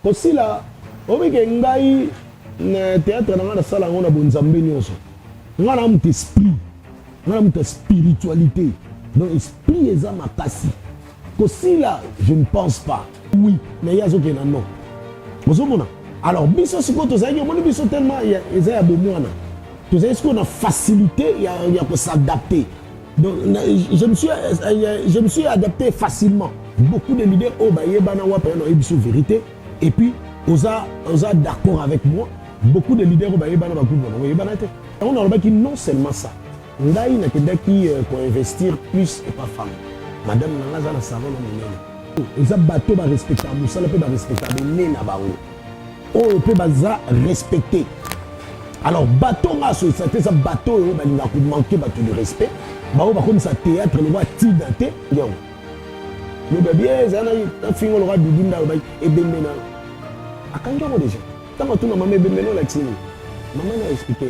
Aussi là, on veut que ngai théâtre na la salle on a bon zambe nyonso. On a un esprit, on a une spiritualité. Donc esprit est à ma kasi. Aussi là, je ne pense pas. Oui, mais il y a aucun non. Vous avez alors biso siko to zaïgi on biso tellement il y a bon moana. Tu sais ce qu'on a facilité, il y a que s'adapter. Donc je me suis adapté facilement. Beaucoup de leaders au baye bana wa pena ebiso vérité et puis osa d'accord avec moi. Beaucoup de leaders au baye bana ba kuba baye bana te. On a qui non seulement ça. Ngai na kenda qui pour investir plus et pas femme. Madame Nanga na salon na monene. Osa bateau ba respecter musala pe ba respecter nena bango. Oh pe baza respecter. Alors bateau nga so ça ça bateau yo ba linga ko manquer bateau de respect. Ba o ba comme ça théâtre le roi tidate. Yo. Le bébé, un film on aura du dinda et bemena. À quand on déjà. Tant que tout maman bemena la tini. Maman a expliqué.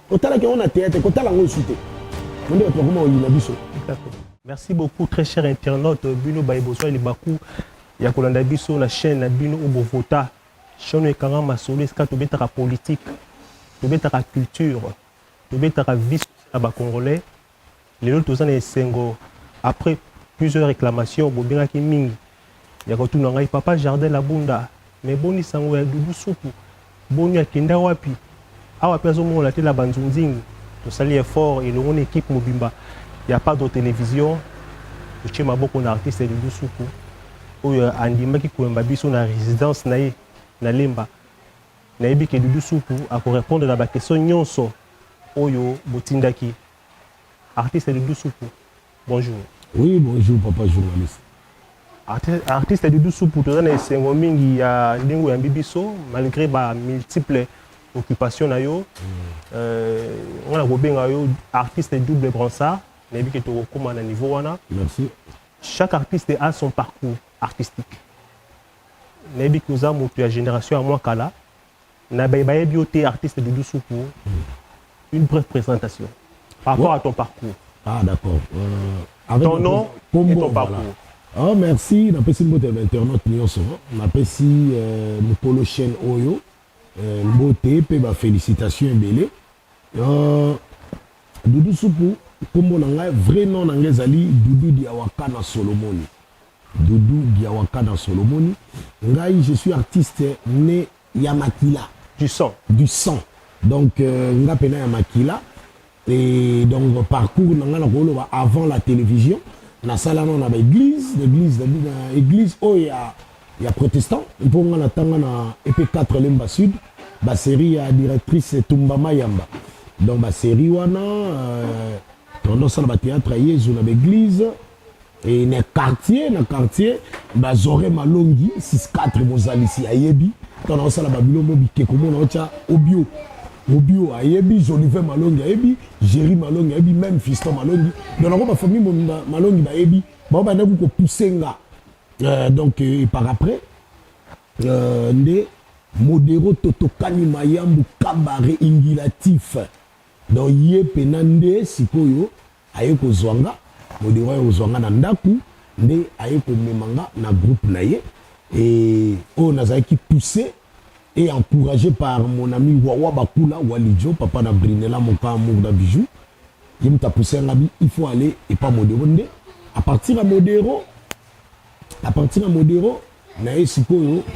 Quand on a théâtre, quand on a consulté. On doit comment il a vu ça. Merci beaucoup très cher internaute Bino Baïboso et Bakou. Il y a Kolanda Biso la chaîne Bino Obovota. Chaîne et Karama Solo ska to betara politique. To betara culture. To betara vie à Congolais. Les autres ans et sengo après plusieurs réclamations bobinga ki mingi ya ko tuna ngai papa jardin la bunda mais boni sango ya dudu supu boni akenda wapi awa pezo mo la tela banzunzingi to sali effort et l'on équipe mobimba il y a pas de télévision je tiens maboko na artiste dudu supu oyo andima ki koemba biso na résidence nae na lemba na yebi ke dudu supu a ko répondre na ba question nyonso oyo botindaki artiste dudu supu bonjour. Oui, bonjour papa journaliste. Artiste de Doussou pour te donner c'est un mingi ya ndingo ya bibiso malgré ba multiples occupations na yo. On a gobenga yo artiste double bransard, mais bi que to comment à niveau wana. Merci. Chaque artiste a son parcours artistique. Mais bi que za moto ya génération à moi kala na ba bioté artiste de Doussou pour une brève présentation par rapport à ton parcours. Ah d'accord. Ton nom et ton parcours. Oh merci, n'apprécie le mot de l'internaute nyonso. N'apprécie mon polo chaîne Oyo. Beauté, pe ba félicitations belé. Doudou Soupou, kombo nanga vrai nom nanga zali Doudou Diawaka na Solomoni. Doudou Diawaka na Solomoni. Ngai je suis artiste né Yamakila. Du sang. Du sang. Donc nga pena Yamakila. Et donc parcours avant la télévision na sala on a église oh il y a protestant pour on attend na EP4 Lemba Sud ba série à directrice Tumba Mayamba donc ba série wana tendance à la théâtre Yezu na église et na quartier ba Zoré Malongi 64 Mozalisi ayebi tendance à la babilo mobike comme on a obio Obio ayebi, Jolivet Malongi ayebi, Jerry Malongi ayebi, même Fiston Malongi. Donc on va famille Malongi ayebi, bon bah nous pousser nga. Donc par après, ne modéro Totokani Mayambu Kabare Ingilatif. Donc yé penande sikoyo ayeko zwanga, modéro ayeko zwanga na ndaku, ne ayeko memanga na groupe naye et on a qui poussé. Et encouragé par mon ami Wawa Bakula, Walidjo, papa na Brinela, mon père amour d'Abijou, il m'a poussé un ami, il faut aller et pas Modéro. À partir de Modéro,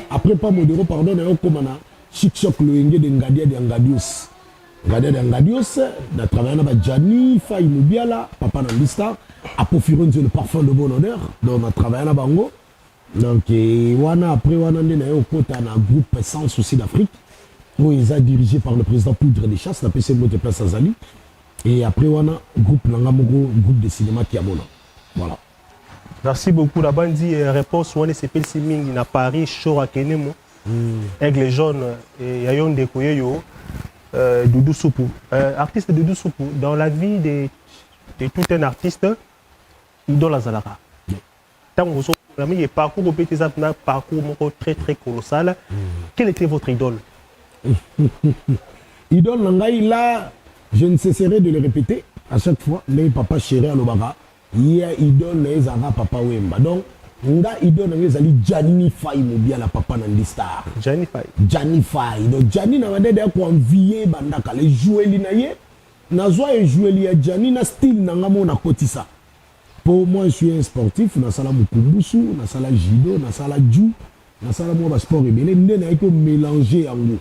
après pas Modéro, pardon, comme on a Chic Choc le Enge de Ngadia de Ngadios. Ngadia de Ngadios, n'a travaillé avec Gianni, Faye Mubiala, papa na Lista, Apofiron, le parfum de bon odeur, donc on a travaillé là Bango. Donc, après, on a un groupe sans souci d'Afrique, où ils sont dirigés par le président Poudre des Chasses, la PC de Place Azali. Et après, on a un groupe de cinéma qui a mon nom. Voilà. Merci beaucoup. La bande dit réponse, on est CPL Siming, à Paris, Chora Kenemo, Aigle Jaune, et Yayon de Koyeyo, Doudou Soupou. Artiste de Doudou Soupou, dans la vie de tout un artiste, il doit la Zalara. Tant que le parcours un parcours très très colossal. Quelle était votre idole? Idole Nangaï, là, je ne cesserai de le répéter à chaque fois. Les papa chéri à l'Obara, il y a idole les Zara papa Wemba. Donc nga idole na ezali Gianni Fay Mobiala papa na Star. Gianni Fay. Gianni Fay. Donc Gianni na wande de ko envier bandaka les jouer li na ye. Na zo e jouer li ya Gianni na style na ngamo na kotisa. Pour moi je suis un sportif na sala mukumbusu, na sala judo, na sala ju, na sala mo sport ebele nde na ko mélanger yango.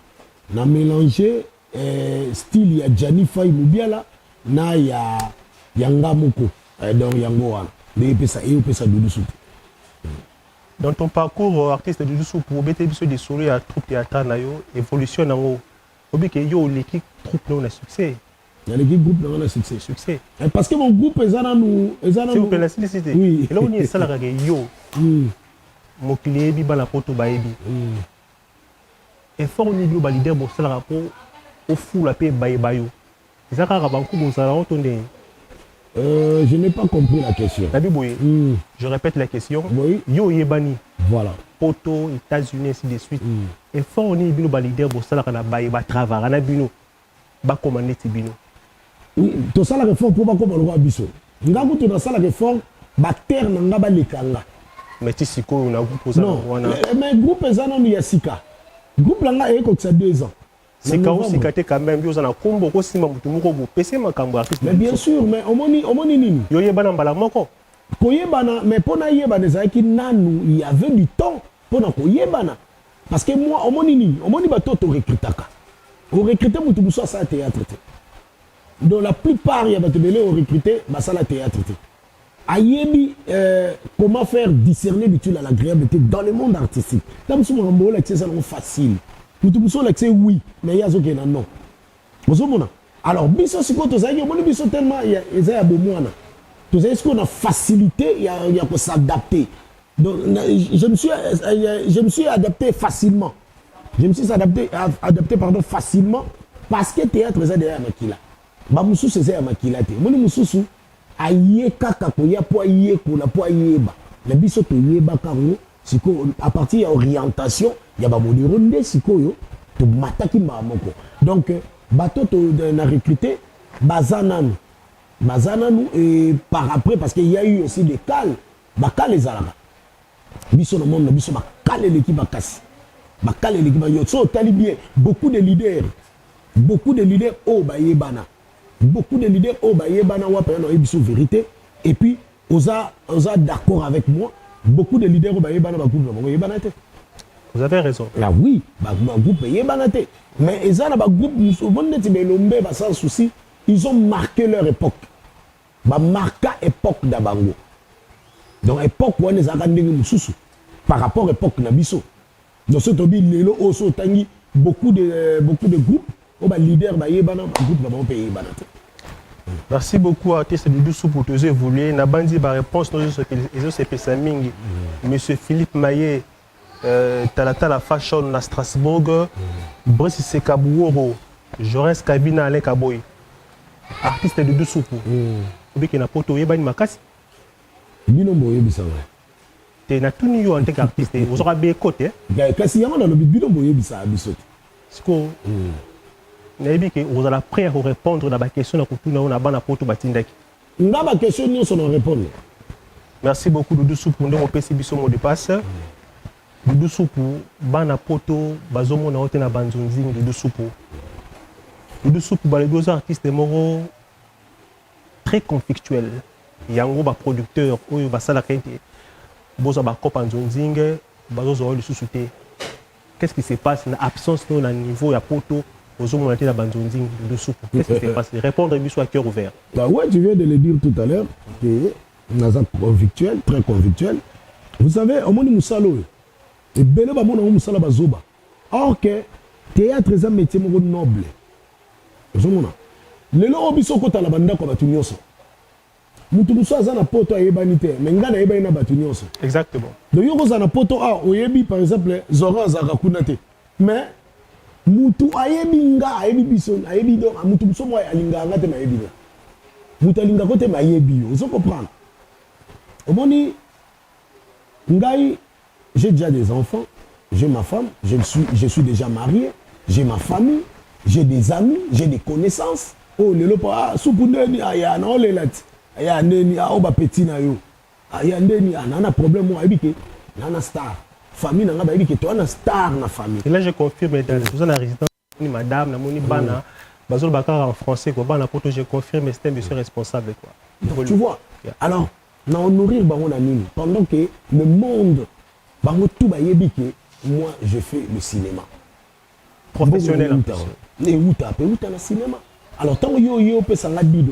Na mélanger style ya Gianni Fay Mobiala na ya yanga moko. Donc yango wana. De pesa Doudou Soupou. Dans ton parcours artiste de Doudou Soupou, bete biso de solo ya troupe théâtre na yo évolution nango. Obi ke yo l'équipe troupe na succès. Il y a l'équipe groupe na succès. Succès. Parce que mon groupe est là nous, c'est vous la simplicité. Oui. Et là on est ça la yo. Mo clié bi bala poto baebi. Et fort ni bi ba leader bo sala rapport au fou la paix baebayo. Ça ka banku bo sala ontonde. Je n'ai pas compris la question. Je répète la question. Oui. Yo yebani. Voilà. Poto, États-Unis, ainsi de suite. Et fort on est bino leader pour ça la ba travail na bino ba commander bino. Oui, to ça la réforme pour ba comme le roi biso. Nga kutu na ça la réforme ba terre na nga ba lekanga. Mais ti siko na groupe ça wana. Mais groupe ezana ni yasika. Groupe langa e ko ça 2 ans. C'est quand même bien na kombo ko sima mutu moko bo pese makambo artiste. Mais bien sûr, mais omoni nini. Yo yebana mbala moko. Ko yebana mais pona yebana ezaki nanu il y avait du temps pona ko yebana. Parce que moi omoni nini, omoni bato to recrutaka. On recrutait mutu muso sa théâtre. Donc la plupart ya bato belé on recruté basala théâtre. Ayebi comment faire discerner l'utile à l'agréabilité dans le monde artistique. Tam sou mambo la c'est ça facile. Mutu muso l'accès oui, mais yazo ke na non. Bozomona. Alors biso siko to zaki omoni biso tellement eza ya bomwana. To zaki siko na facilité ya ko s'adapter. Donc je me suis adapté facilement. Je me suis adapté facilement parce que théâtre eza derrière makila. Ba mususu eza ya makila te. Moni mususu aye kaka ko ya po aye ko na po ayeba. Na biso to yeba kango siko à partir ya orientation ya ba modero nde sikoyo to mataki moko. Donc bato to na recruter bazananu et par après parce qu'il y a eu aussi des cales les alaka biso na monde biso ba cale l'équipe bakasi ba cale l'équipe yo so tali bien beaucoup de leaders au bayebana wa pena no biso vérité et puis oza d'accord avec moi beaucoup de leaders au bayebana ba groupe na yebana te. Vous avez raison. Là oui, ba groupe yebana te. Mais ils ont ba groupe musobonde ti belombe ba sans souci, ils ont marqué leur époque. Ba marqué époque d'Abango. Donc époque où on les a gardés mususu par rapport à époque na biso. Donc ce tobi lelo oso tangi beaucoup de groupes au ba leader ba yebana ba groupe ba pays yebana te. Merci beaucoup artiste Doudou Soupou pour te évoluer. Na bandi ba réponse nos se mingi. Monsieur Philippe Maillet Talata la fashion na Strasbourg, Brice Sekabouoro, Jorens Kabina Alain Kaboy, artiste de Doudou Soupou. Obi ki na poto yeba ni makasi. Binombo yebisa wa. Te na tuni yo en tant qu'artiste, vous aurez bien côté. Kasi yama na lobi binombo yebisa abiso. Siko na yebi ke vous allez prêt à répondre na ba question na kutuna na bana poto batindaki. Nga ba question ni on répondre. Merci beaucoup Doudou Soupou ndongo pesi biso mot de passe. Doudou Soupou bana poto bazomo na hote na banzunzing Doudou Soupou. Doudou Soupou ba les deux artistes moro très conflictuel. Yango ba producteur oyo basala kente. Boza ba kopa nzunzing bazozo le sous-souté. Qu'est-ce qui se passe na absence na niveau ya poto bazomo na te na banzunzing Doudou Soupou. Qu'est-ce qui se passe? Répondre biso à cœur ouvert. Bah ouais, tu viens de le dire tout à l'heure que naza convictuel, très convictuel. Vous savez, au monde musalo et belé ba mona musala bazoba. Or que théâtre est un métier noble. Zomona. Lelo obiso kota la banda ko batu nyonso. Mutu muso aza na poto ayebani te, mais nga na yeba ina batu nyonso. Exactement. Donc yoko za na poto oyebi par exemple Zoran azaka kuna te. Mais mutu ayebi nga ayebi biso ayebi donc mutu muso mo alinga nga te ma yebi. Mutu alinga kote ma yebi yo. Vous comprenez? Omoni ngai j'ai déjà des enfants, j'ai ma femme, je suis déjà marié, j'ai ma famille, j'ai des amis, j'ai des connaissances. Oh, le lopa, soupoune ni aya na ole lati. Aya neni a oba petit na yo. ayandeni ana problème moi habité nana star famille nanga ba habité toi na star na famille. Et là je confirme dans la résidence ni madame na moni bana bazol bakara en français quoi bana poto je confirme c'est un monsieur responsable quoi. Donc, tu vois. Alors na honorer bango na nini pendant que le monde bango tout ba yebike moi je fais le cinéma professionnel. Les outa na cinéma. Alors tant yo pesa nga $10.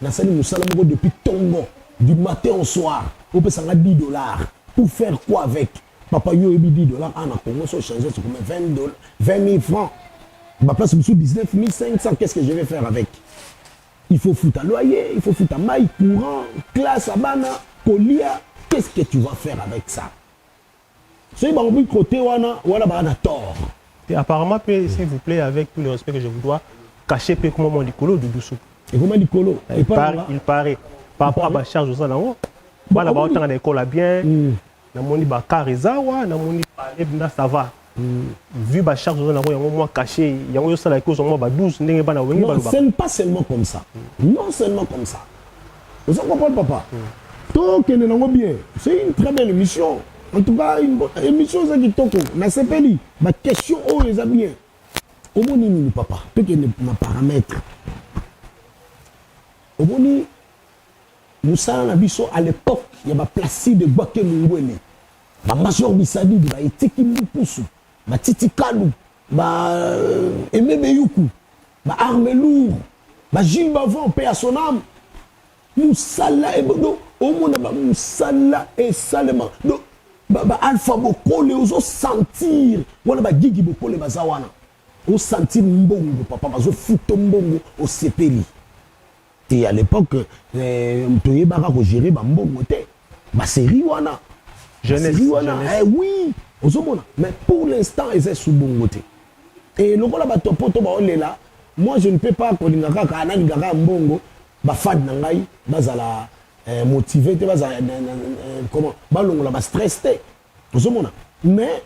Na sali musala moko depuis Tongo du matin au soir. On pesa nga $10 pour faire quoi avec papa yo ebi $10 en Congo so changer sur combien 20 000 francs. Ma place sous 19 500 qu'est-ce que je vais faire avec? Il faut foutre à loyer, il faut foutre à maille courant, classe à bana, colia, qu'est-ce que tu vas faire avec ça? C'est bon côté wana bana tort. Et apparemment, s'il vous plaît, avec tout le respect que je vous dois, cachez peu comment du colo du Doussou. Et comment du colo? Il paraît. Par rapport à la charge aux gens, voilà, bah autant d'école à bien, na moni ba karizawa, na moni ba ebna ça va. Vu ba charge aux gens, il y a un mois caché, il y a un salaire cause au moins ba 12 n'engé ba na wengi ba. Non, c'est pas seulement comme ça. Non seulement comme ça. Vous comprenez papa? Tout que nous avons bien. C'est une très belle émission. En tout cas, une émission qui toko. Na sepeli, ma question oh les amis. Au moni papa, tout que ma paramètre. Au moni Moussa Nabiso à l'époque, il y a placé de Baké Mungwele. Ma major Bissadi, ba Etiki Mpusu, ba Titi Kalou, ba Emebe Yuku, ba Armelour, ba Gilles Bavon, paix à son âme. Moussa et Bodo, au monde ba Moussa et Salema. Ba Alpha Bokole, oso sentir, wala ba Gigi Bokole bazawana. O sentir mbongo, papa, bazo futo mbongo au sepeli. Et à l'époque, tu baka ko gérer ba mbongo te. Ba série wana. Jeunesse. Eh oui, ozomona. Mais pour l'instant, ils sont sous bongo te. Et le kola ba topoto ba olela, moi je ne peux pas ko lingaka ka na lingaka mbongo ba fad na ngai bazala motivé te bazala comment ba longola ba stress te. Ozomona. Mais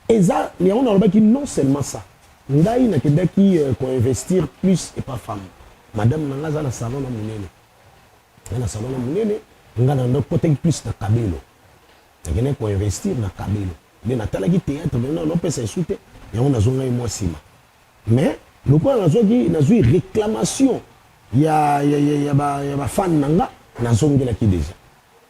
eza ni on a ki non seulement ça. Ngai na kedaki ko investir plus et pas femme. Madame nanga za na salon na munene. Na salon na munene, nga na côté plus na kabelo. Ngene ko investir na kabelo. Mais na tala ki théâtre maintenant on peut s'insulter. Et on a zonga moi sima. Mais le point na zoki na zui réclamation. Ya ba fan nanga na zonga ki déjà.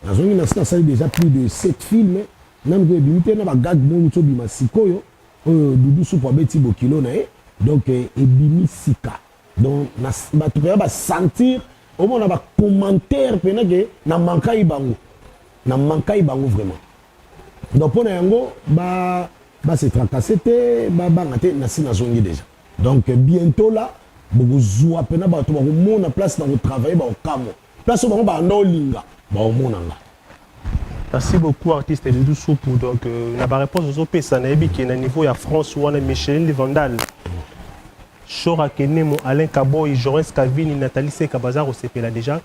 Na zonga na ça déjà plus de 7 films. Même que limité na ba gag mo to bima sikoyo. Dudu soupo beti bokilo na e. Donc ebimi sika. Donc tu peux sentir au moins un commentaire que na manka ibango vraiment. Donc pour yango ba se tracasser te ba ngate na sina zongi déjà. Donc bientôt là beaucoup zoa pena ba to ba mona place dans le travail ba okamo. Place ba ba no linga ba omonanga. Merci beaucoup artiste de Doussou pour donc la réponse aux OP ça na ebi qui na niveau ya France ou na Michel Vandal. Chora Kenemo, Alain Kaboy, Joris Kavini, Nathalie Sekabazar au CP là déjà.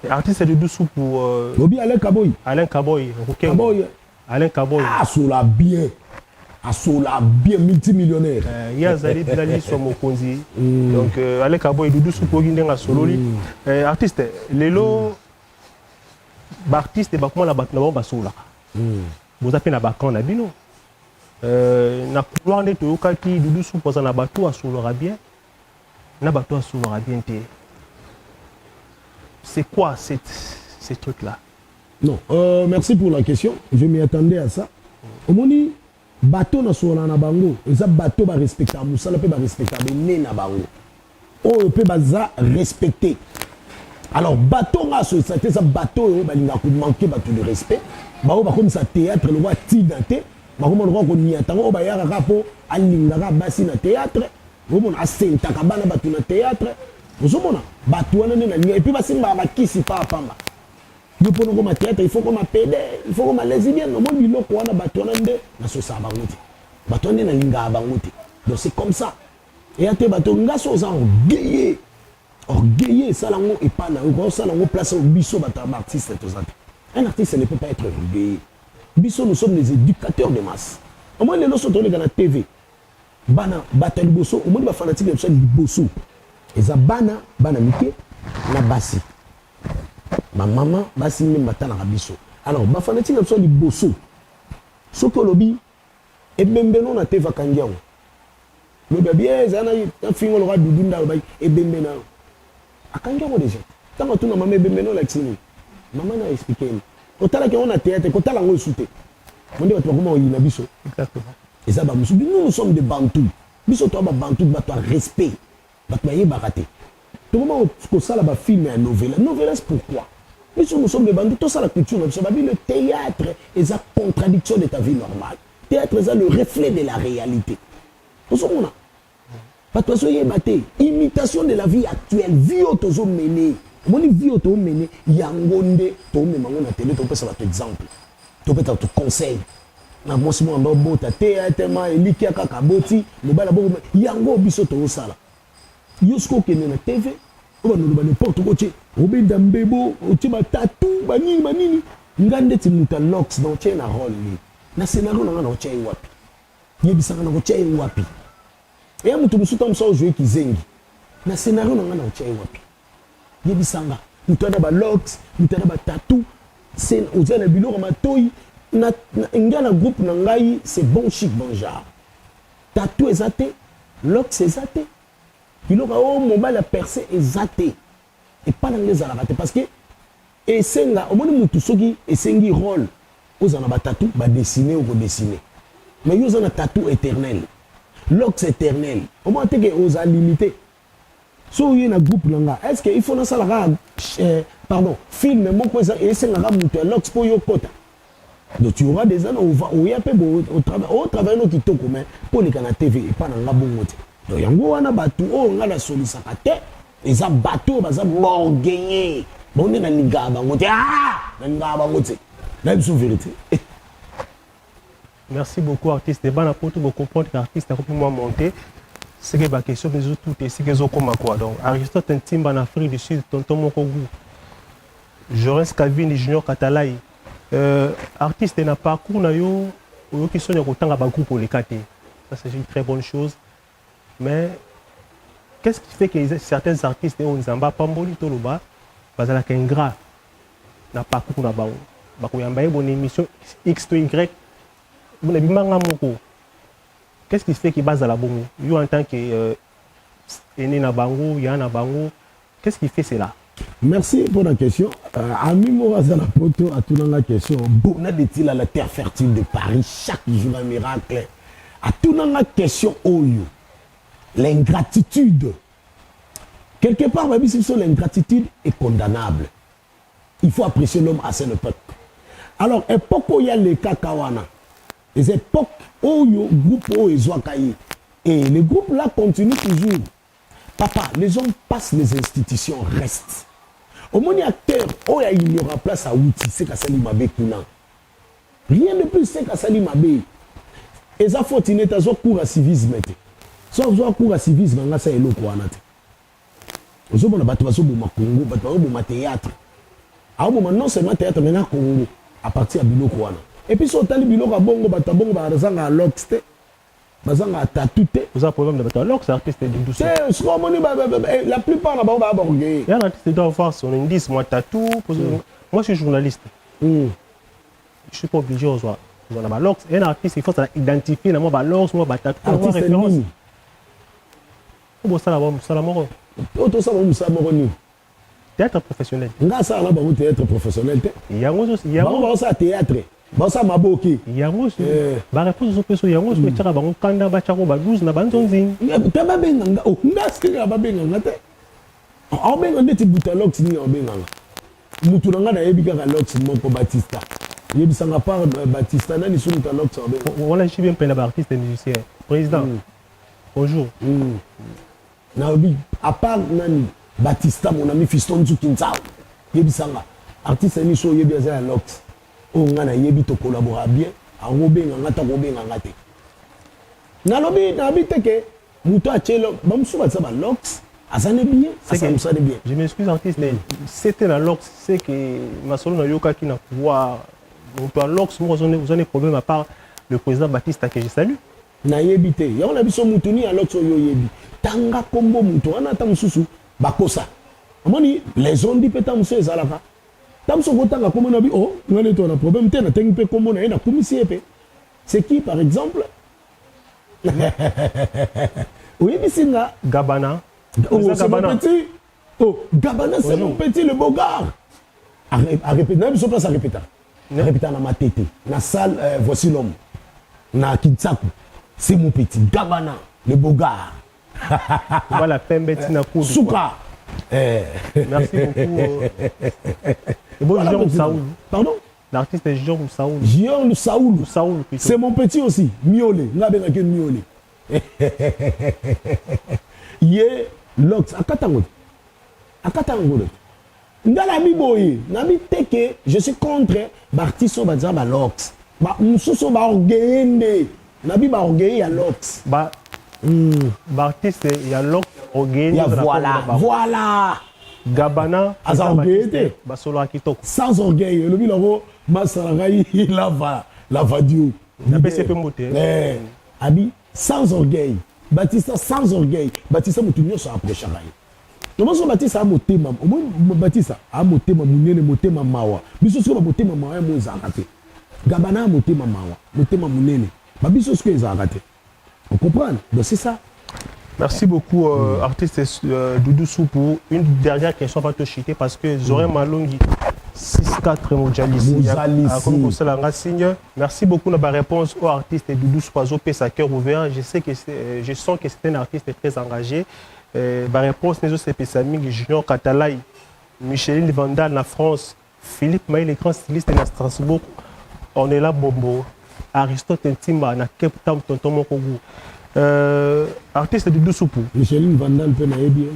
Artiste de Doussou pour. Obi Alain Kaboy. Alain Kaboy. Kaboy. Alain Kaboy. Ah, sola bien. Ah, sola bien multimillionnaire. Il y a Zali Bilali sur Mokonzi. Donc Alain Kaboy, Doussou pour Guindenga Sololi. Artiste, Lelo. Artiste, et comment la battement basola. Vous appelez la bacan na bino. Na couloir de Toyokaki, Doussou pour un bateau à Solora bien. Na bateau à Solora bien. C'est quoi ces trucs-là? Non, merci pour la question. Je m'y attendais à ça. Au moni, bateau na Solora na bango, et ça bateau va respecter, Moussala peut respecter, mais na bango. On peut baza respecter. Alors bateau na so ça bateau ba linga ko manquer bateau de respect. Ba o ba comme ça théâtre le roi tidante. Makomon roko ni atango ba yaka kapo alingaka basi na théâtre bomon asenta ka bana batu na théâtre bozomona batu wana na linga et puis basimba bakisi pa pamba yo pono ko ma théâtre il faut ko ma pédé il faut ko ma lesbienne no mon biloko wana batu wana nde na so sa banguti batu wana na linga banguti donc c'est comme ça et ate batu ngaso za orgueillé ça lango et pas na ko ça lango place au biso batu artiste tout ça. Un artiste ne peut pas être orgueillé. Biso, nous sommes les éducateurs de masse. Au moins, les gens sont dans la TV. Bana, bata liboso, au moins, les fanatiques de liboso. Et ça, bana mike, na basi. Ma maman, basi, même bata na biso. alors bafanatique so liboso soki olobi ebembe no na te vakangi yango lobi bien ezana fingo loka dudu nda lobi ebembe na akangi yango déjà ntango atuna mama ebembe no lakisi nini mama na explique ni kotalaki yango na théâtre kotala yango esu te monde bato bakoma oyina biso eza bamosu nous sommes des bantous biso toa babantou bato ya respect bato bayebaka te tokoma kosala bafilme ya novelas pourquoi biso nous sommes des bantous tosala culture na biso babi le théâtre eza contradiction de ta vie normale théâtre eza le reflet de la réalité ozomona bato bazoyeba te imitation de la vie actuelle vie oyo tozomene omoni vie oyo tozomene yango nde tomemango na tele topesa bato exemple topesa bato conseil na mwasi mwana ndobota te ma elikia kaka boti mobala boko yango biso tozosala yo siko okende na tv oyo banoloba n'importe quoi tie obenda mbebo otie batatu banini nga ndeti muta lox na otie na role ni na scénario na nga na otie wapi yebisanga na otie wapi eya mutu mosusu ta mosa ojouer kizengi na scénario na nga na otie wapi yebisanga mutu ana balox mutu ana batatu ozia na biloko matoi nga na groupe na ngai c'est bon chic bon genre tatou eza te lox eza te biloko oyo mobali ya percé eza te epa na nga ezalaka te parce que esenga omoni mutu soki esengi rôle oza na batatu badessine okodessine mais yo oza na tatou éternel lox éternel omona teke oza limité so oye na groupe na nga est ce que il faut nasalaka pardon film moko esengaka mutu ya lox mpo yo kota donc tu auras des années oya mpe otravaille no kitoko mais mpo oleka na tv epa na nga bongo te donc yango wana bato oyo nga nasolisaka te eza bato oyo baza morgueilleux bonde nalingaka bango te nalingaka bango te na biso vérité. Merci beaucoup artiste de bana pour tout vous comprendre qu'artiste a complètement monté c'est que ma question les autres tout est c'est qu'ils ont comme quoi donc Aristote un team en Afrique du Sud tonton Mokogu Joris Calvin Junior Katalai artiste n'a parcours na yo qui sont autant à groupe pour les quatre ça c'est une très bonne chose mais qu'est-ce qui fait que certains artistes on zamba pamboli toloba bazala qu'ingrat na parcours na ba koyamba bonne émission X to Y bon bimanga moko qu'est-ce qui fait que bazala bongo yo en tant que aîné na bango ya na bango qu'est-ce qui fait cela? Merci pour la question. Ami Morazana Poto a tout dans la question. Bonne est-il à la terre fertile de Paris chaque jour un miracle. A tout dans la question Oyo. L'ingratitude. Quelque part, l'ingratitude est condamnable. Il faut apprécier l'homme à son époque. Alors, époque où il y a les Kakawana, les époques où il y a le groupe où il y a et les groupes là continuent toujours. Papa, les hommes passent, les institutions restent. Au moins, acteur, oh, il y aura place à Outi, c'est qu'à Salim Mabé Kuna. Rien de plus, c'est qu'à Salim Mabé. Et ça, faut qu'il y ait un cours à civisme. Si on a un cours à civisme, on a ça et l'eau quoi. On a un bateau au Congo, un théâtre. Alors, non seulement théâtre, mais un Congo, à partir de Bilo Kouana. Et puis, si on a Bilo Kabongo, Batabongo, Barazanga, à l'Oxte. Bazanga tatouté. Vous avez un problème de bataille. Alors que c'est artiste de douceur. La plupart là-bas, on va il y a un artiste doit avoir son indice. Moi, tatou. Moi, je suis journaliste. Je ne suis pas obligé de voir. Il y a un artiste, il faut identifier. Moi, balance, moi, tatou. Artiste référence. Comment ça, la mort? Théâtre professionnel. Ça, là, théâtre professionnel. Il y a un théâtre. Basa maboki yango ba réponse zo peso yango so tshaka bango kanda ba tshako ba 12 na banzonzi ta ba benga o ndasika ba benga ngate o benga ndeti buta lox ni o benga mutu nga na yebi kaka lox moko Batista yebisanga par Batista nani sunu ta lox o benga wala je suis bien plein d'artistes et musiciens président bonjour na obi à part nani Batista mon ami Fiston Tsukinzao yebisanga artiste ni so yebi za lox on a yebi to collaborer bien a robenga ngata robenga ngate na lobi na bité que muto a tchelo bamsu ba ba lox azane bien ça ça bien je m'excuse artiste mais c'était la lox c'est que ma solo na yoka qui na pouvoir muto a lox moi vous avez problème à part le président Baptiste que je salue na yebi te ya on a biso mutu ni a lox yo yebi tanga kombo muto ana ta mususu bakosa amoni les ondes peta musu ezalaka Tam so kotanga comme on a dit oh on est un problème t'es na tengi pe comme on a na kumisi épée. C'est qui par exemple? Oui bisinga Gabana. Oh c'est mon petit. Oh Gabana c'est mon petit le beau gars. À répéter na biso place à répéter. Répéter na matete na salle voici l'homme. Na Kinsaku. C'est mon petit Gabana le beau gars. Voilà Pembeti na Kudu. Souka. Merci beaucoup. Et bon, Voilà, Jean Saoul. Pardon? L'artiste est Jean Saoul. Jean Saoul. Saoul plutôt. C'est mon petit aussi. Miolé. Nga benga ke Miolé. Yé Lox. Akatango. Akatango. Ndala mi boye. Nami teke. Je suis contre. Bartiso bazar ba Lox. Ba mususo ba orgueillende. Nabi ba orgueil ya Lox. Ba artiste il y a Lox orgueil. Voilà. Voilà. Gabana. Asa orgueillete. Ba solo akitoko. Sans orgueil. Le bilango masaragai la vadio. Na PCP moté. Abi sans orgueil. Batista sans orgueil. Batista mutunyo so approcher rai. Comment so Batista a motema? Batista a motema munene motema mawa. Biso so ba motema mawa mo zakate. Gabana a motema mawa, motema munene. Ba biso so ezakate. On comprend? Donc c'est ça. Merci beaucoup, artiste Doudou Sou, pour une dernière question avant de te chuter parce que Zoré Malongi 6-4 Mojalisi. Merci beaucoup de ma réponse au artiste Doudou Sou, sa cœur ouvert. Je sens que c'est un artiste très engagé. Ma réponse n'est pas Pessaming, Junior Katalai, Micheline Vandal na France, Philippe Maï, le grand styliste na Strasbourg, Ornella Bombo, Aristote Ntimba na Cape Town, Tonton Mokogu. Artiste de Dousoupou. Micheline Vandal peut naïe bien.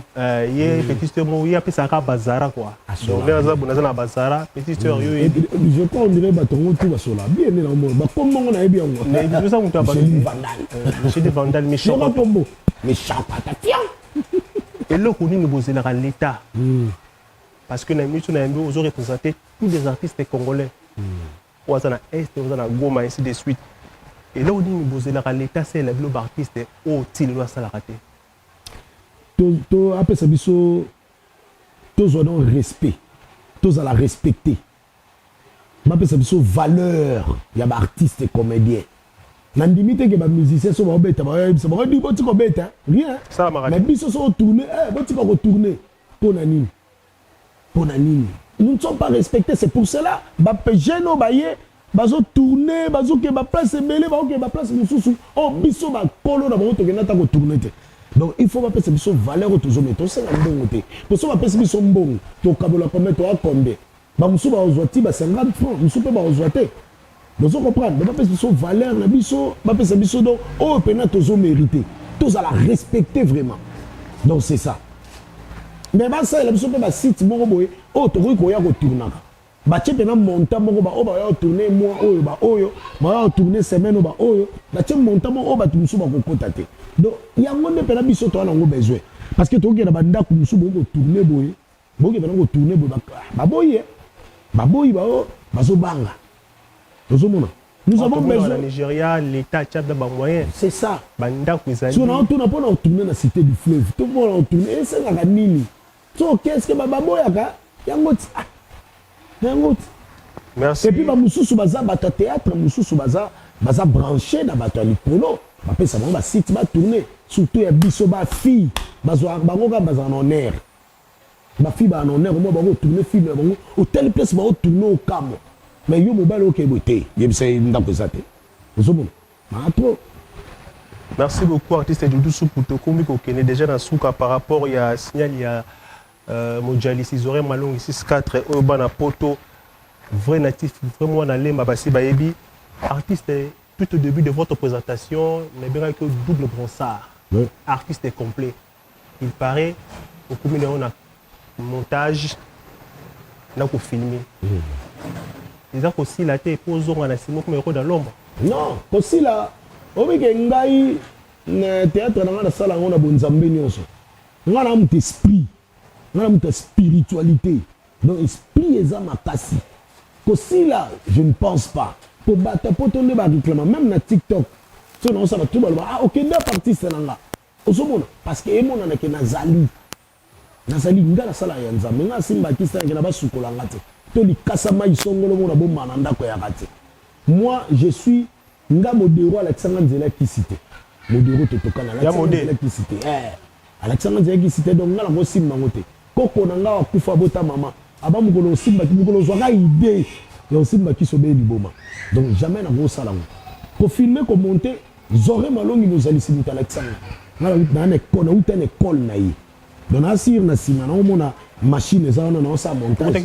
Il y a petit sœur, il y a ça à Bazara quoi. Donc là on a Bazara, petit sœur je crois on dirait baton tout va cela. Bien né dans le monde. Comment on a bien moi. Mais nous ça on t'a Micheline Vandal. Micheline Vandal méchant. Méchant patatian. Et là on nous poser la l'état. Parce que nous avons représenté tous les artistes congolais. On a Est, on a Goma ainsi de suite. Et là, on dit que l'État, c'est le globe artiste, oh, il doit s'en rater. Après ça, tous ont respect, tous à la respecter. Après ça, valeur, il y a des artistes et comédiens. Dans le limite, il y a des musiciens qui sont bêtes, rien. Mais ils sont retournés, ils sont retournés. Pour Nanine. Pour Nanine. Nous ne sommes pas respectés, c'est pour cela. Les jeunes ont bazo tourner bazo ke ba place belé ba ke ba place mususu oh biso ba polo na bango to ke nata ko tourner te donc il faut ba pesa biso valeur to mettre c'est la mbongo te pour ça ba pesa biso mbongo to kabola combien to a combien ba musu ba ozwati ba 50 francs musu pe ba ozwate donc on comprend ba pesa biso valeur na biso ba pesa biso donc oh pena to zo mériter tous à la respecter vraiment donc c'est ça mais ba ça la biso pe ba site moko boye oh to ko ya ko tourner bache pena monta moko ba oba ya tourner mois oyo ba oyo ba ya tourner semaine oba oyo bache monta moko oba tumusu ba kokota te donc yango nde pena biso to na ngo besoin parce que to ke na banda ku musu bo tourner boye bo ke pena ko tourner boye ba boye ba o bazo banga tozo mona nous avons besoin au Nigeria l'état a des moyens c'est ça banda ku ezali so na to na pona tourner na cité du fleuve to pona tourner c'est la nini so qu'est-ce que ba boyaka yango merci. Et puis ba mususu baza bato théâtre mususu baza branché na bato likolo ba pesa bango ba site ba tourner surtout ya biso ba fille bazo bango ka baza en honneur ba fille ba en honneur mo bango tourner film bango au tel place ba tourner au camo mais yo mobile OK boté yebisa ndako zate ozomo ma trop. Merci beaucoup artiste Doudou Sou pour te combi ko kene déjà dans souka par rapport il y a signal il y a Mojalisi Zoré Malongi 6-4 Urban Poto vrai natif vraiment dans les Mabassi Bayebi artiste tout au début de votre présentation n'est bien que double brossard artiste complet il paraît au combien on a montage là pour filmer ils ont aussi la tête pour zoom en asimo comme dans l'ombre non aussi là au que ngai na théâtre na la salle on a bon nzambe nyonso ngana am esprit ngana am spiritualité donc esprit eza makasi aussi là je ne pense pas pour battre pour tourner ba réclame même na TikTok so non ça va tout ba ah OK nda artiste nanga osomona parce que emona na ke nazali ngala sala ya nzambe nga simba kisa ngena basukola ngate to likasama isongolo mona bomana ndako ya kati. Moi je suis nga modero Alexandre Nzela qui cité. Modero totokana Alexandre Nzela qui cité. Alexandre Nzela qui cité donc nga ngo simba ngote. Koko nanga wa kufa bota mama. Aba mukolo simba ki mukolo zwaka idée. Ya simba ki sobe liboma. Donc jamais na go sala ngo. Ko filmer ko monter Zoré Malongi nous a laissé Alexandre. Dans une école naïe. Donc asir na sima na omona machine za na sa montage.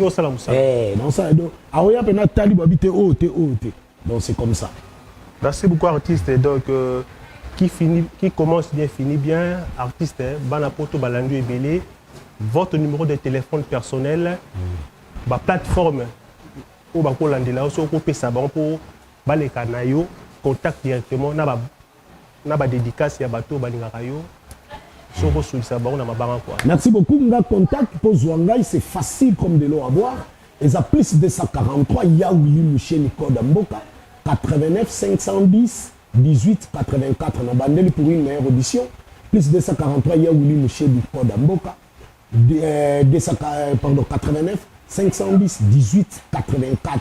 Non ça donc aoya pena tali babité ote. Donc c'est comme ça. Merci beaucoup artiste donc qui commence bien finit bien artiste bana poto balandu ebele votre numéro de téléphone personnel ba plateforme ou ba ko landela so ko pesa ba pour baleka na yo contact directement na ba dédicace ya bato balingaka yo. Merci beaucoup. Nga contact pour Zouangaï, c'est facile comme de l'eau à boire. Et ça plus de 243, il y a Willy Mouché Nico Damboka, 89 510 18 84. On a bandé pour une meilleure audition. Plus de 243, il y a Willy Mouché Nico Damboka, 89 510 18 84.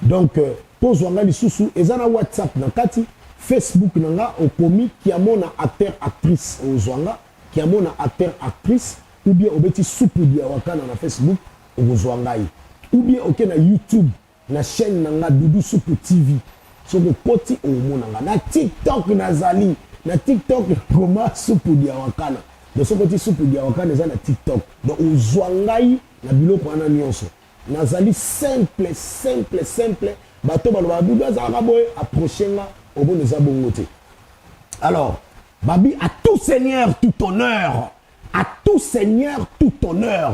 Donc, pour Zouangaï, les sous-sous, et ça, WhatsApp, Nakati, Facebook, Nanga, au comique, qui a mon acteur, actrice, au Zouanga. Qui a mon acteur, actrice, ou bien au petit soupe diawaka na Facebook, au Zouangaï. Ou bien au na YouTube, na chaîne nanga Doudou Soupe TV. So ko koti au monanga. Na TikTok nazali, na TikTok comment soupe diawaka na. De so petit soupe diawaka na na TikTok. Donc au Zouangaï na biloko wana nyonso. Nazali simple. Bato baloba Doudou azaka boy approchenga au bon neza bongote. Alors Babi, à tout seigneur, tout honneur. À tout seigneur, tout honneur.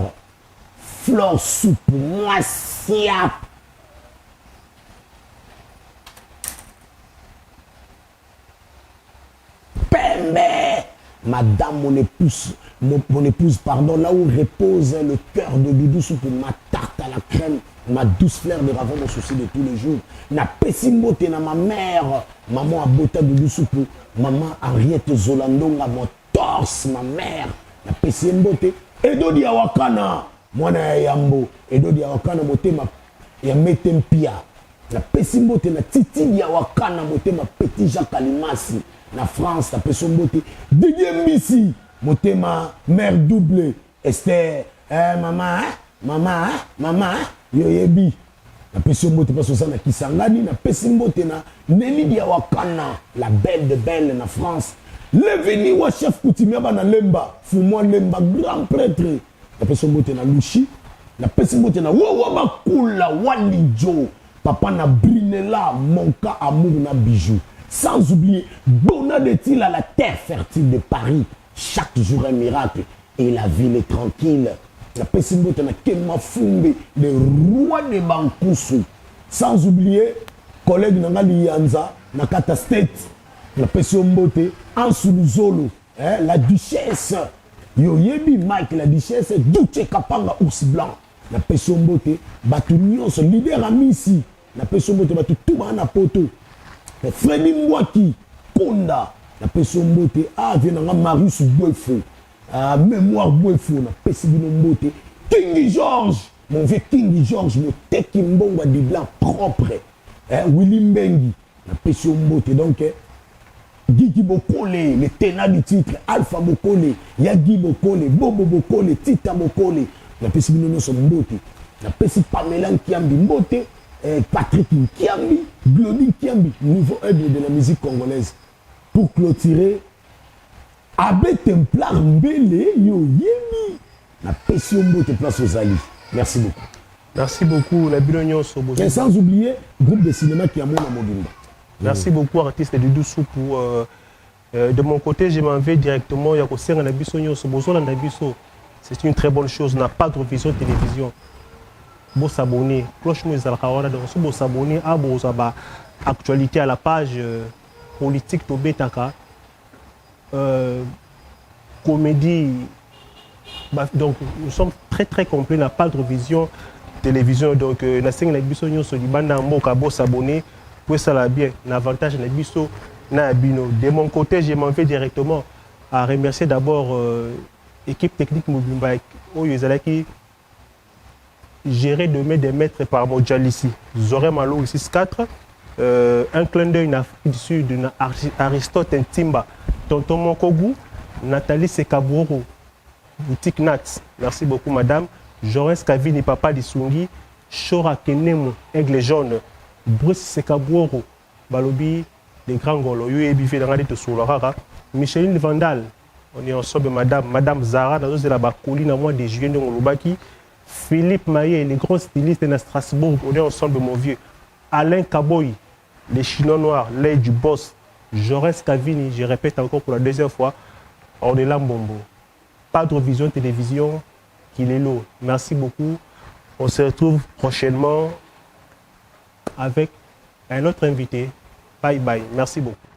Flore soupe, moi siap. Pembe. Madame, mon épouse, pardon, là où repose le cœur de Doudou soupe, ma tarte à la crème, ma douce fleur de ravon, mon souci de tous les jours. Na pesimote na ma mère, maman Abota Doudou soupe, maman Henriette Zolandonga, mon torse, ma mère, na pesimote. Edo di awakana, mwana yambo, edo di awakana motema ya metempia. Na pesimote na titi di awakana motema petit Jacques Alimasi. Na France, na pesimote. Didier Mbisi, motema mère double, Esther, maman, yoyebi. Na pesimote pas ça na Kisangani, na pesimote na Neni di awakana, la belle de belle na France. Levini wa chef coutumier na Lemba, Fumwa Lemba, grand prêtre. Na pesimote na Lushi, na pesimote na Wawa Makula, Walijo, papa na Brinela, Monka amour na bijou. Sans oublier Bonadetille à la terre fertile de Paris. Chaque jour un miracle et la ville est tranquille. La pesimote na Kema Fumbe, le roi de Bankusu. Sans oublier collègue Nangali Yanza, Nakata State. La pesimote Ansuluzolo, la duchesse. Yoyebi Mike, la duchesse Duche Kapanga Ours Blanc. La pesimote Batunion, son leader Amisi. La pesimote Batu Toumana Poto. Freddy Mwaki, Konda, la personne beauté, vient Marius Boefo, mémoire Boefo, la personne beauté, King George, mon vieux King George, mon Tekimbonga des blancs propres, Willy Mbengi, la personne beauté, donc, Guigui Bokole, le ténat du titre, Alpha Bokole, Yagi Bokole, Bobo Bokole, Tita Bokole, la personne beauté, la personne Pamela Kiambi beauté, Patrick Nkiambi, Glody Nkiambi, nouveau aigle de la musique congolaise. Pour clôturer, Abbé Templar Mbele, Yoyemi, la passion de place aux alliés. Merci beaucoup. Merci beaucoup, la Bilognon Sobo. Et sans oublier, groupe de cinéma qui a mon Amodimba. Merci beaucoup, artiste du Doussou. De mon côté, je m'en vais directement. C'est une très bonne chose. On n'a pas de vision télévision. Bon s'abonner, cloche nous donc bon s'abonner à bon actualité à la page politique Tobetaka comédie donc nous sommes très complets, n'a pas de vision télévision donc na sing na biso nyoso libanda mboka bon s'abonner pour ça la bien l'avantage na biso na bino. De mon côté, je m'en vais directement à remercier d'abord équipe technique Mobimba Oyezalaki géré demain des maîtres par Modjalissi. Zoré Malo 6-4. Un clin d'œil en Afrique du Sud, Aristote Ntimba, Tonton Mokogu, Nathalie Sekaboro, Boutique Nats. Merci beaucoup, madame. Joris Kavini, papa d'Isungi, Shora Kenemo, Aigle Jaune, Bruce Sekaboro, Balobi, les grands Golo, Yuebivé dans la Soulorara, Micheline Vandal, on est ensemble, madame Zara, dans la Bakouli, dans mois de juillet, dans Lubaki, Philippe Maillet, les grands stylistes de Strasbourg, on est ensemble, mon vieux. Alain Kaboy, les Chinois noirs, l'aide du boss, Jaurès Kavini, je répète encore pour la deuxième fois, on est là, Mbombo. Padre Vision Télévision, qu'il est lourd. Merci beaucoup. On se retrouve prochainement avec un autre invité. Bye bye. Merci beaucoup.